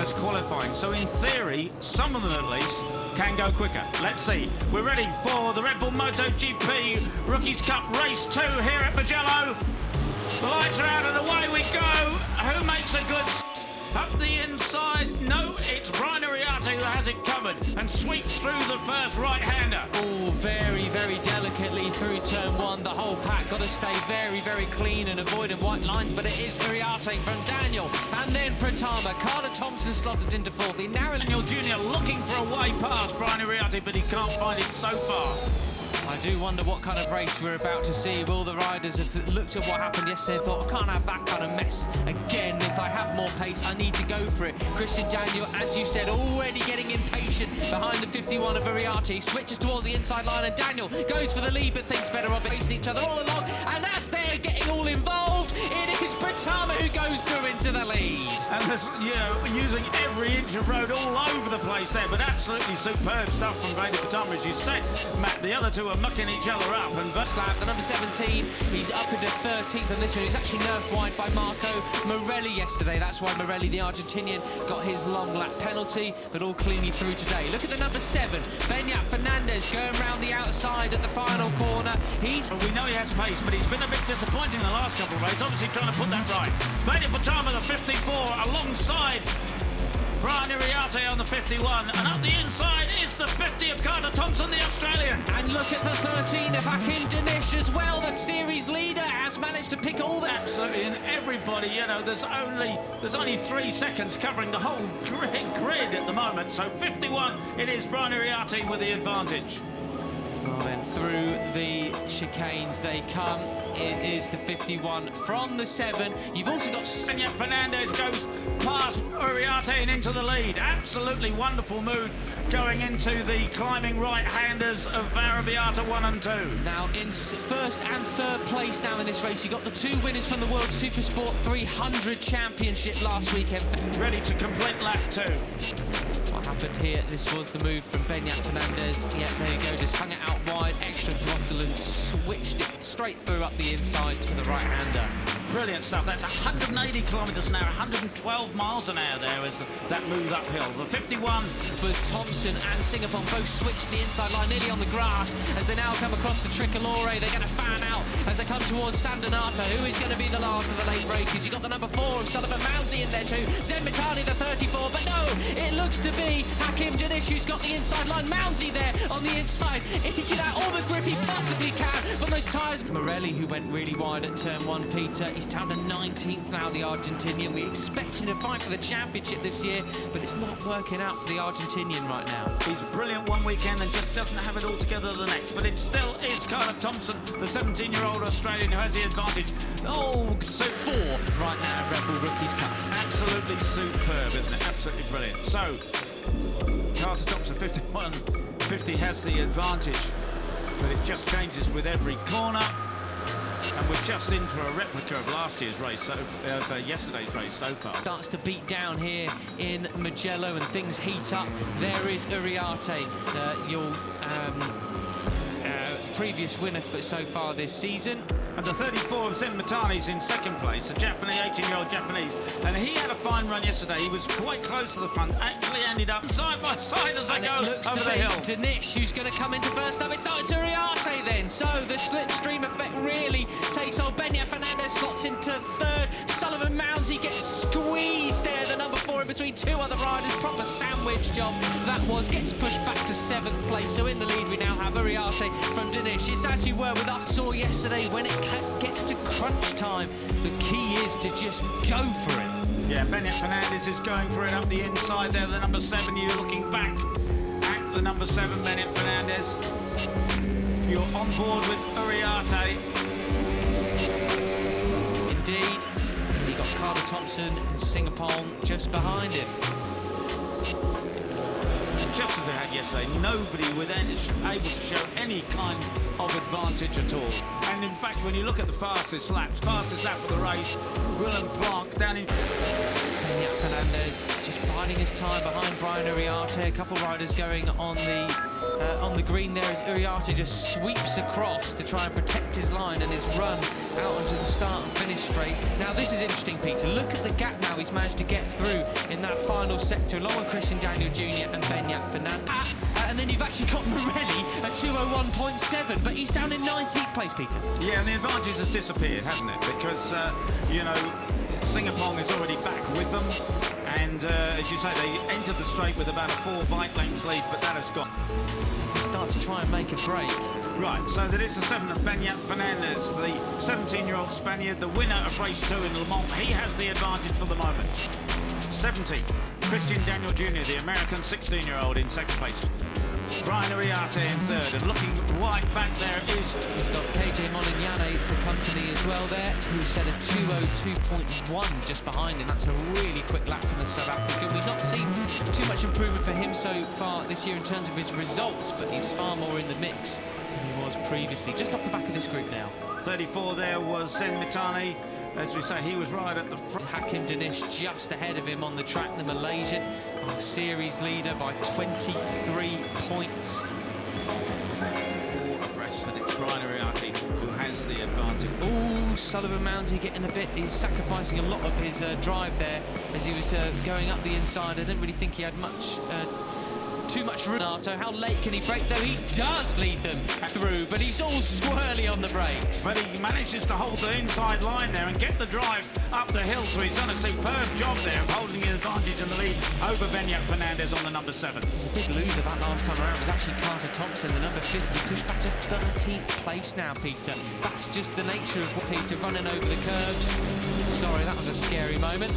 as qualifying. So in theory, some of them at least can go quicker. Let's see. We're ready for the Red Bull MotoGP Rookies Cup Race 2 here at Mugello. The lights are out and away we go. Who makes a good up the inside? No, it's Brian Ariarte who has it covered and sweeps through the first right-hander. Oh, very, very delicately through turn one. The whole pack got to stay very, very clean and avoiding white lines, but it is Ariarte from Daniel and then Pratama. Carter Thompson slotted into fourth. The narrow Daniel Jr. looking for a way past Brian Ariarte, but he can't find it so far. I do wonder what kind of race we're about to see. All the riders have looked at what happened yesterday and thought, I can't have that kind of mess again. If I have more pace, I need to go for it. Christian Daniel, as you said, already getting impatient behind the 51 of Ariarte. Switches towards the inside line and Daniel goes for the lead, but thinks better of it, facing each other all along. And as they're getting all involved, it is Pratama who goes through into the lead. And this, using every inch of road all over the place there, but absolutely superb stuff from Veda Pratama, as you said, Matt. The other two are mucking each other up. And Slab, the number 17, he's up into 13th on this one. He's actually nerfed wide by Marco Morelli yesterday. That's why Morelli, the Argentinian, got his long lap penalty, but all cleanly through today. Look at the number 7, Beñat Fernandez, going round the outside at the final corner. We know he has pace, but he's been a bit disappointing the last couple of races, obviously trying to put that right. Veda Pratama, the 54, alongside Brian Ariarte on the 51, and up the inside is the 50 of Carter Thompson, the Australian. And look at the 13 of Hakim Danish as well. The series leader has managed to pick all that. Absolutely, and everybody, there's only 3 seconds covering the whole grid at the moment. So 51, it is Brian Ariarte with the advantage. Well, then through the chicanes they come. It is the 51 from the 7. You've also got Beñat Fernandez goes past Ariarte and into the lead. Absolutely wonderful mood going into the climbing right-handers of Ariarte 1 and 2. Now in first and third place now in this race, you got the 2 winners from the World Supersport 300 Championship last weekend. Ready to complete lap 2. What happened here? This was the move from Beñat Fernandez. Yeah, there you go, just hung it out wide, extra throttle and switched it straight through up the inside to the right-hander. Brilliant stuff. That's 180 kilometres an hour, 112 miles an hour there as that move uphill. The 51. But Thompson and Singapore both switched the inside line nearly on the grass as they now come across the Tricolore. They're going to fan out as they come towards San Donato, who is going to be the last of the late breakers. You've got the number 4 of Sullivan Mounsey in there too. Zenmitani, the 34, but no, it looks to be Hakim Danish who's got the inside line. Mounsey there on the inside. He can have all the grip he possibly can from those tyres. Morelli, who went really wide at turn 1, Peter, he's down to 19th now, the Argentinian. We expect him to fight for the championship this year, but it's not working out for the Argentinian right now. He's brilliant one weekend and just doesn't have it all together the next, but it still is Carter Thompson, the 17-year-old Australian who has the advantage. Oh, so 4 right now, Red Bull Rookies Cup. Absolutely superb, isn't it? Absolutely brilliant. So, Carter Thompson, 51, 50 has the advantage, but it just changes with every corner. And we're just in for a replica of last year's race, yesterday's race so far. Starts to beat down here in Mugello and things heat up. There is Ariarte, your previous winner so far this season. And the 34 of Zenmitani's in second place, a Japanese, 18-year-old Japanese. And he had a fine run yesterday. He was quite close to the front, actually ended up side by side as they go over the hill. Danish, who's going to come into first up. It's starting to Ariarte then. So the slipstream effect really takes on. Beñat Fernandez slots into third. Sullivan Mounsey gets squeezed there. The number 4 in between 2 other riders. Proper sandwich job that was. Gets pushed back to 7th place. So in the lead we now have Ariarte from Danish. It's actually where with us saw yesterday when it gets to crunch time, the key is to just go for it. Yeah, Beñat Fernandez is going for it up the inside there. The number 7, you're looking back at the number 7, Beñat Fernandez. You're on board with Ariarte. Indeed, he got Carter Thompson and Singapore just behind him. Just as they had yesterday, nobody was able to show any kind of advantage at all. And in fact, when you look at the fastest lap of the race, Willem Planck down in... Beñat Fernandez just by biding his time behind Brian Uriarte. A couple riders going on the green there as Uriarte just sweeps across to try and protect his line and his run out onto the start and finish straight. Now this is interesting, Peter. Look at the gap now he's managed to get through in that final sector, along with Christian Daniel Jr. and Beberkan Fiks. And then you've actually got Morelli at 2:01.7, but he's down in 19th place, Peter. Yeah, and the advantage has disappeared, hasn't it? Because, you know, Singapore is already back with them. And, as you say, they entered the straight with about a 4 bike lengths lead, but that has gone. He starts to try and make a break. Right, so that is the 7 of Beberkan Fiks, the 17-year-old Spaniard, the winner of race 2 in Le Mans. He has the advantage for the moment. 17, Christian Daniel Jr., the American 16-year-old in second place. Brian Uriarte in third, and looking right back there is... He's got KJ Molignane for company as well there, who set a 2:02.1 just behind him. That's a really quick lap from the South African. We've not seen too much improvement for him so far this year in terms of his results, but he's far more in the mix than he was previously. Just off the back of this group now. 34 there was Sen Mitani. As we say, he was right at the front. Hakim Danish just ahead of him on the track, the Malaysian, on series leader by 23 points. Abreast, and it's Brian Uriarte who has the advantage. Oh, Sullivan Mounsey getting a bit, he's sacrificing a lot of his drive there as he was going up the inside. I didn't really think he had too much room. How late can he brake, though? He does lead them through, but he's all squirrely on the brakes. But he manages to hold the inside line there and get the drive up the hill, so he's done a superb job there of holding the advantage in the lead over Beberkan Fiks on the number 7. The big loser that last time around was actually Carter Thompson, the number 50, pushed back to 13th place now, Peter. That's just the nature of what Peter running over the curbs. Sorry, that was a scary moment.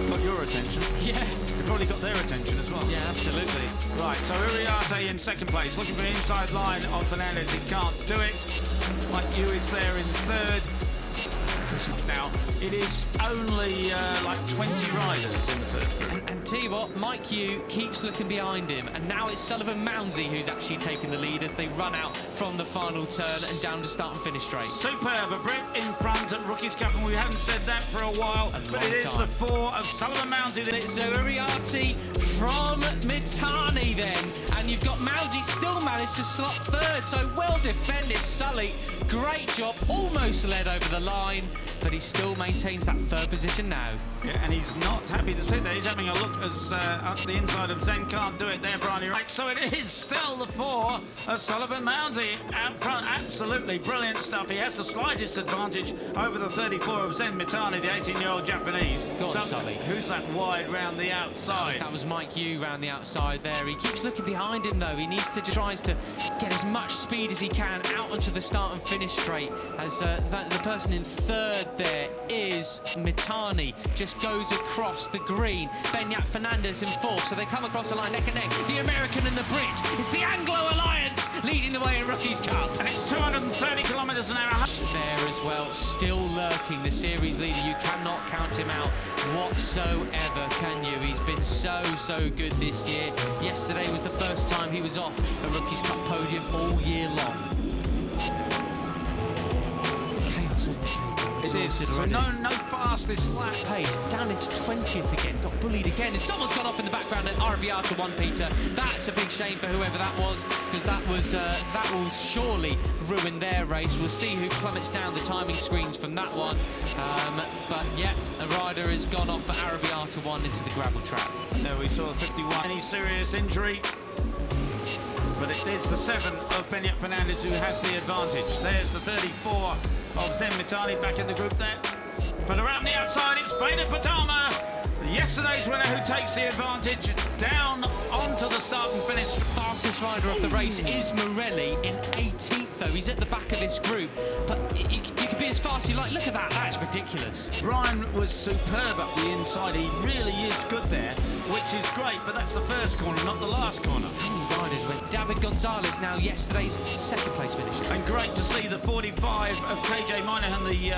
Got your attention? Yeah. You've probably got their attention as well. Yeah, absolutely. Right, so Uriarte in second place, looking for the inside line of Fernandez. He can't do it. Mike Yu is there in third. Now, it is only like 20 riders in the first group. And tell you what, Mike Yu keeps looking behind him, and now it's Sullivan Mounsey who's actually taking the lead as they run out from the final turn and down to start and finish straight. Superb, a Brit in front at Rookies Cup, and we haven't said that for a while, but it is the 4 of Sullivan Mounsey. It's Uriarte from Mitani then, and you've got Mounsey still managed to slot third, so well defended Sully. Great job, almost led over the line, but he still maintains that third position now. Yeah, and he's not happy to sit there. He's having a look as up the inside of Zen. Can't do it there, Brian. Right, so it is still the 4 of Sullivan Mounsey out front. Absolutely brilliant stuff. He has the slightest advantage over the 34 of Zen Mitani, the 18-year-old Japanese. Go on, Sully. Who's that wide round the outside? That was Mike Yu round the outside there. He keeps looking behind him though. He needs to tries to get as much speed as he can out onto the start and finish straight. As the person in third there is Mitani, just goes across the green. Beberkan Fiks in fourth, so they come across the line neck and neck. The American and the Brit. It's the Anglo Alliance leading the way in Rookies Cup. And it's 230 kilometres an hour. There as well, still lurking, the series leader. You cannot count him out whatsoever, can you? He's been so good this year. Yesterday was the first time he was off a Rookies Cup podium all year long. Chaos, isn't it? It is. So no fastest lap. Pace down into 20th again. Got bullied again. And someone's gone off in the background at Uriarte 1, Peter. That's a big shame for whoever that was, because that will surely ruin their race. We'll see who plummets down the timing screens from that one. But yeah, a rider has gone off for Uriarte 1 into the gravel trap. There we saw 51. Any serious injury? But it is the 7 of Beberkan Fiks who has the advantage. There's the 34 of Zen Mitani back in the group there. But around the outside, it's Veda Pratama, yesterday's winner, who takes the advantage down onto the start and finish. The fastest rider of the race is Morelli in 18th, though. He's at the back of this group. But you could be as fast as you like. Look at that. That's ridiculous. Brian was superb up the inside. He really is good there, which is great. But that's the first corner, not the last corner. Riders with David Gonzalez now yesterday's second place finisher. And great to see the 45 of KJ Moynihan, the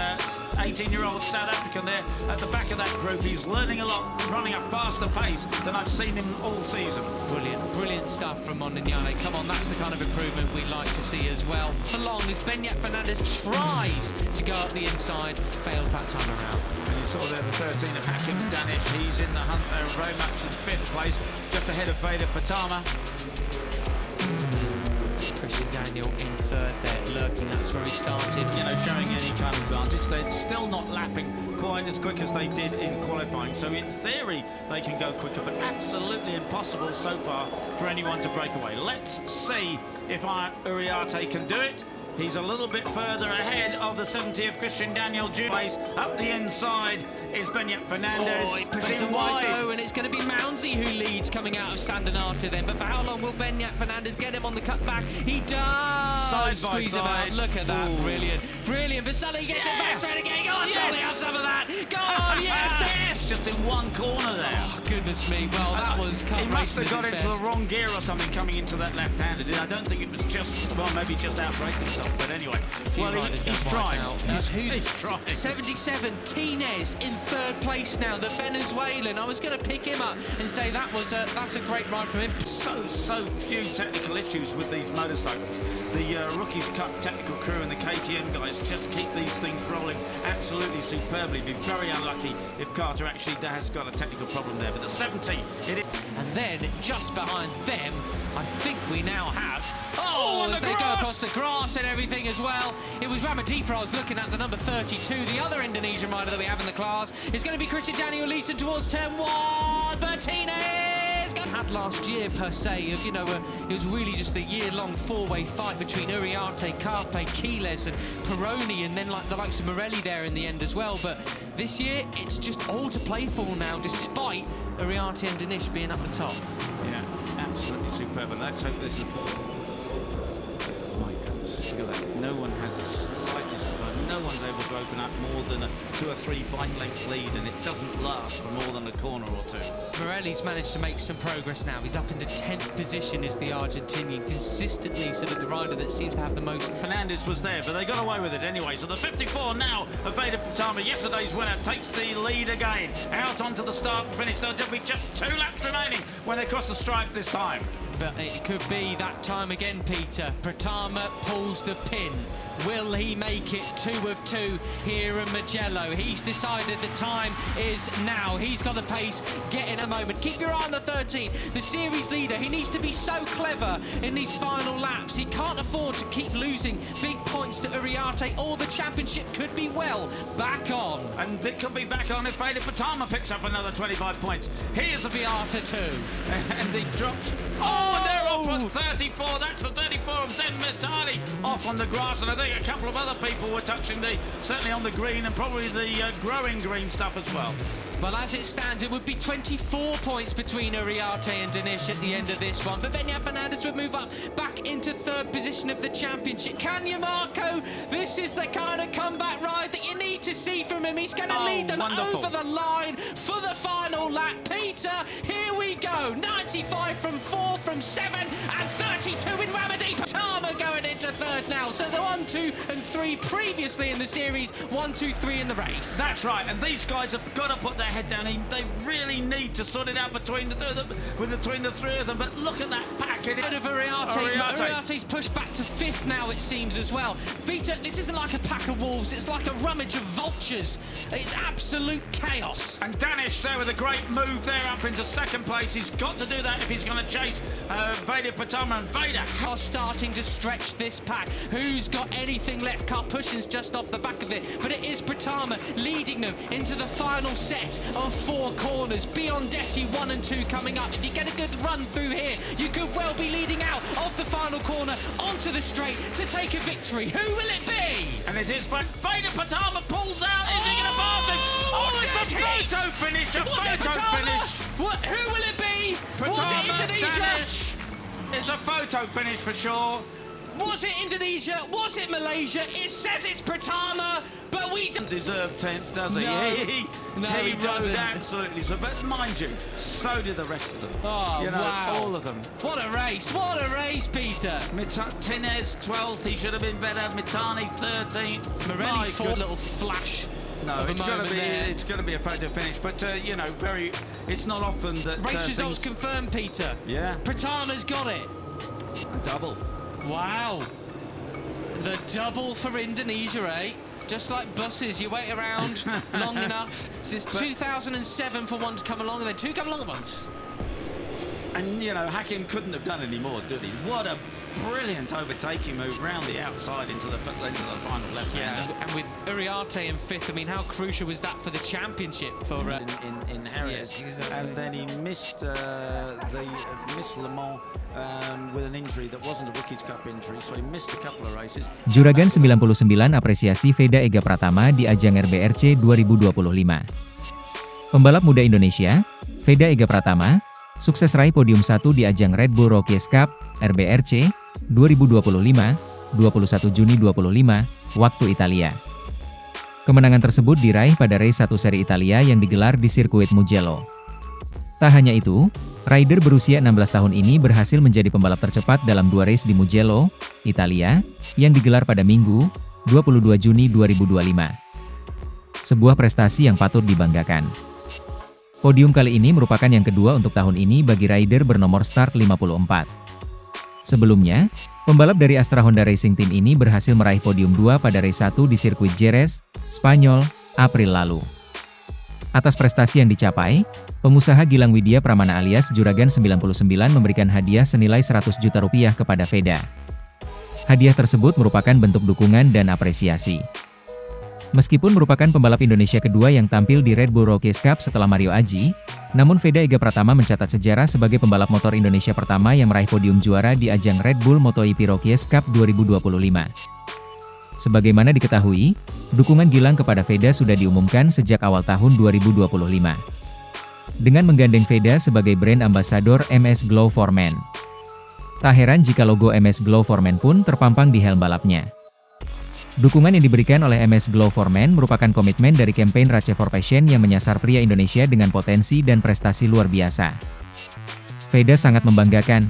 18-year-old South African there at the back of that group. He's learning a lot, running a faster pace than I've seen him all season. Brilliant stuff from Moynihan. Niñale. Come on, that's the kind of improvement we'd like to see as well. For long as Beñat Fernandez tries to go up the inside, fails that time around. And you saw there the 13 of Hakim Danish. He's in the hunt there very much in 5th place, just ahead of Veda Pratama. Christian Daniel in 3rd there, lurking, that's where he started. You know, showing any kind of advantage. They're still not lapping quite as quick as they did in qualifying, so in theory they can go quicker, but absolutely impossible so far for anyone to break away. Let's see if Uriarte can do it. He's a little bit further ahead of the 70 of Christian Daniel. Place up the inside is Beñat Fernandez. Oh, he pushes him wide though, and it's going to be Mounsey who leads coming out of Sandonata then. But for how long will Beñat Fernandez get him on the cutback? He does! Side squeeze by him side. out. Look at that. Ooh. Brilliant. Brilliant. But Sully gets it back straight again. Go on, Sully, have some of that. Go on, yes, It's just in one corner there. Oh, goodness me. Well, that was He must have got into best. the wrong gear or something coming into that left-handed. I don't think it was just, well, maybe just outbraked himself, but anyway. Well, he's trying. He's trying. 77, Tines in 3rd place now, the Venezuelan. I was going to pick him up and say that's a great ride from him. So few technical issues with these motorcycles. The Rookies Cup technical crew and the KTM guys just keep these things rolling absolutely superbly. Be very unlucky if Carter actually has got a technical problem there. But the 70, it is. And then just behind them, I think we now have. Oh, the as they go grass! across the grass and everything as well. It was Ramadipa I was looking at, the number 32, the other Indonesian rider that we have in the class. It's going to be Christian Daniel leads him towards turn 1. Martinez had last year per se. You know, it was really just a year-long 4-way fight between Uriarte, Carpe, Quiles, and Peroni, and then like the likes of Morelli there in the end as well. But this year, it's just all to play for now, despite Uriarte and Danish being up the top. Yeah, absolutely superb. And let's hope this is. My goodness, look at that. No one has the slightest. No one's able to open up more than a 2 or 3 bike length lead, and it doesn't last for more than a corner or 2. Morelli's managed to make some progress now. He's up into 10th position as the Argentinian, consistently sort of the rider that seems to have the most. Fernandez was there, but they got away with it anyway. So the 54 now of Veda Pratama, yesterday's winner, takes the lead again. Out onto the start and finish. There'll be just 2 laps remaining when they cross the stripe this time. But it could be that time again, Peter. Pratama pulls the pin. Will he make it 2 of 2 here in Mugello? He's decided the time is now. He's got the pace. Get in a moment. Keep your eye on the 13. The series leader. He needs to be so clever in these final laps. He can't afford to keep losing big points to Uriarte, or the championship could be well back on. And it could be back on if Veda Pratama picks up another 25 points. Here's a Viata 2. And he drops. Oh, and they're off on 34. That's the 34 of Zen Mitali off on the grass. And I think a couple of other people were touching certainly on the green, and probably the growing green stuff as well. Well, as it stands, it would be 24 points between Uriarte and Danish at the end of this one. But Beñat Fernandez would move up back into 3rd position of the championship. Can you, Marco? This is the kind of comeback ride that you need to see from him. He's going to lead them over the line for the final lap. Peter, here we go. 95 from 4, from 7, and 32 in Ramadi. Pratama going into 3rd now. So the 1, 2, and 3 previously in the series. 1, 2, 3 in the race. That's right, and these guys have got to put their head down. They really need to sort it out between the 2 of them, between the 3 of them. But look at that pack. Bit of Uriarte's pushed back to 5th now, it seems, as well. Peter, this isn't like a pack of wolves. It's like a rummage of vultures. It's absolute chaos. And Danish there with a great move there up into 2nd place. He's got to do that if he's going to chase Veda Pratama. And Veda are starting to stretch this pack. Who's got anything left? Karpushin's just off the back of it, but it is Pratama leading them into the final set of 4 corners. Biondetti 1 and 2 coming up. If you get a good run through here, you could well be leading out of the final corner onto the straight to take a victory. Who will it be? And it is, but Veda Pratama pulls out. Is he going to pass him? Oh, it's a photo finish! A photo finish! What? Who will it be? Was it Indonesia? Danish. It's a photo finish for sure. Was it Indonesia? Was it Malaysia? It says it's Pratama, but we don't deserve 10th, does he? No, he doesn't. Absolutely. So, but mind you, so did the rest of them. Oh, you know, wow. all of them. What a race. What a race, Peter. Tines 12th, he should have been better. Mitani 13th. Morelli 4, little flash. No, it's going to be a photo finish, but you know, it's not often that race results confirmed, Peter. Yeah. Pratama's got it. A double. Wow. The double for Indonesia, eh? Just like buses, you wait around long enough. Since 2007 for one to come along, and then two come along at once. And, you know, Hakim couldn't have done any more, did he? What a brilliant overtaking move round the outside into the final left hand. Yeah, and with Uriarte in fifth, I mean, how crucial was that for the championship? For in Jerez, yes, exactly. And then he missed missed Le Mans with an injury that wasn't a Rookies Cup injury, so he missed a couple of races. Juragan 99 apresiasi Veda Ega Pratama di ajang RBRC 2025. Pembalap muda Indonesia, Veda Ega Pratama, sukses raih podium 1 di ajang Red Bull Rookies Cup RBRC 2025, 21 Juni 25, waktu Italia. Kemenangan tersebut diraih pada race 1 seri Italia yang digelar di sirkuit Mugello. Tak hanya itu, rider berusia 16 tahun ini berhasil menjadi pembalap tercepat dalam 2 race di Mugello, Italia, yang digelar pada Minggu, 22 Juni 2025. Sebuah prestasi yang patut dibanggakan. Podium kali ini merupakan yang kedua untuk tahun ini bagi rider bernomor start 54. Sebelumnya, pembalap dari Astra Honda Racing Team ini berhasil meraih podium 2 pada race 1 di sirkuit Jerez, Spanyol, April lalu. Atas prestasi yang dicapai, pengusaha Gilang Widya Pramana alias Juragan 99 memberikan hadiah senilai 100 juta rupiah kepada Veda. Hadiah tersebut merupakan bentuk dukungan dan apresiasi. Meskipun merupakan pembalap Indonesia kedua yang tampil di Red Bull Rookies Cup setelah Mario Aji, namun Veda Ega Pratama mencatat sejarah sebagai pembalap motor Indonesia pertama yang meraih podium juara di ajang Red Bull MotoGP Rookies Cup 2025. Sebagaimana diketahui, dukungan Gilang kepada Veda sudah diumumkan sejak awal tahun 2025. Dengan menggandeng Veda sebagai brand ambassador MS Glow for Men. Tak heran jika logo MS Glow for Men pun terpampang di helm balapnya. Dukungan yang diberikan oleh MS Glow for Men merupakan komitmen dari campaign Race for Passion yang menyasar pria Indonesia dengan potensi dan prestasi luar biasa. Veda sangat membanggakan.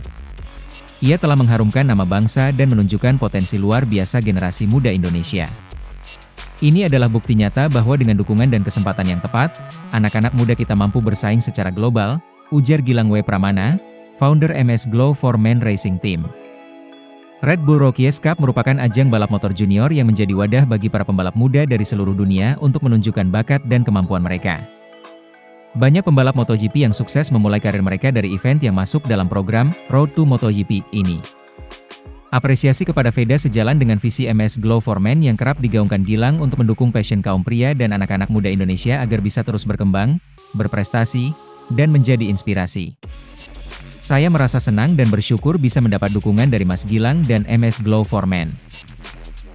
Ia telah mengharumkan nama bangsa dan menunjukkan potensi luar biasa generasi muda Indonesia. Ini adalah bukti nyata bahwa dengan dukungan dan kesempatan yang tepat, anak-anak muda kita mampu bersaing secara global, ujar Gilang W. Pramana, founder MS Glow for Men Racing Team. Red Bull Rookies Cup merupakan ajang balap motor junior yang menjadi wadah bagi para pembalap muda dari seluruh dunia untuk menunjukkan bakat dan kemampuan mereka. Banyak pembalap MotoGP yang sukses memulai karir mereka dari event yang masuk dalam program Road to MotoGP ini. Apresiasi kepada Veda sejalan dengan visi MS Glow for Men yang kerap digaungkan Gilang untuk mendukung passion kaum pria dan anak-anak muda Indonesia agar bisa terus berkembang, berprestasi, dan menjadi inspirasi. Saya merasa senang dan bersyukur bisa mendapat dukungan dari Mas Gilang dan MS Glow for Men.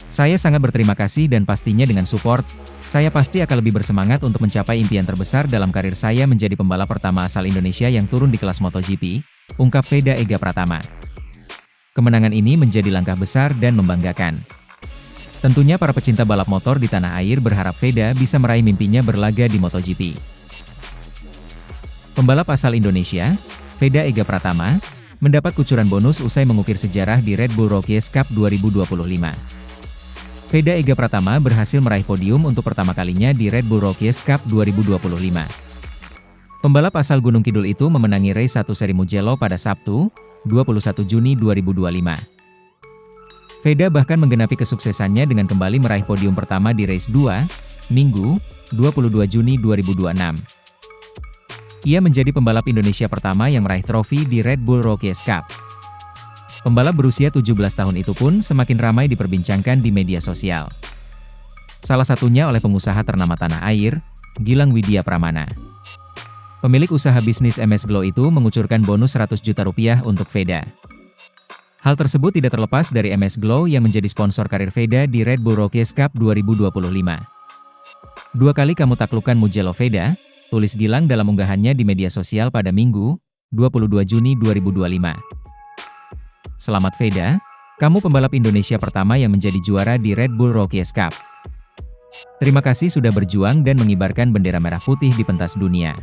Saya sangat berterima kasih dan pastinya dengan support, saya pasti akan lebih bersemangat untuk mencapai impian terbesar dalam karir saya menjadi pembalap pertama asal Indonesia yang turun di kelas MotoGP, ungkap Veda Ega Pratama. Kemenangan ini menjadi langkah besar dan membanggakan. Tentunya para pecinta balap motor di tanah air berharap Veda bisa meraih mimpinya berlaga di MotoGP. Pembalap asal Indonesia, Veda Ega Pratama, mendapat kucuran bonus usai mengukir sejarah di Red Bull Rookies Cup 2025. Veda Ega Pratama berhasil meraih podium untuk pertama kalinya di Red Bull Rookies Cup 2025. Pembalap asal Gunung Kidul itu memenangi race 1 seri Mugello pada Sabtu, 21 Juni 2025. Veda bahkan menggenapi kesuksesannya dengan kembali meraih podium pertama di race 2, Minggu, 22 Juni 2026. Ia menjadi pembalap Indonesia pertama yang meraih trofi di Red Bull Rookies Cup. Pembalap berusia 17 tahun itu pun semakin ramai diperbincangkan di media sosial. Salah satunya oleh pengusaha ternama tanah air, Gilang Widya Pramana. Pemilik usaha bisnis MS Glow itu mengucurkan bonus 100 juta rupiah untuk Veda. Hal tersebut tidak terlepas dari MS Glow yang menjadi sponsor karir Veda di Red Bull Rookies Cup 2025. 2 kali kamu taklukkan Mugello Veda, tulis Gilang dalam unggahannya di media sosial pada Minggu, 22 Juni 2025. Selamat Veda, kamu pembalap Indonesia pertama yang menjadi juara di Red Bull Rookies Cup. Terima kasih sudah berjuang dan mengibarkan bendera merah putih di pentas dunia.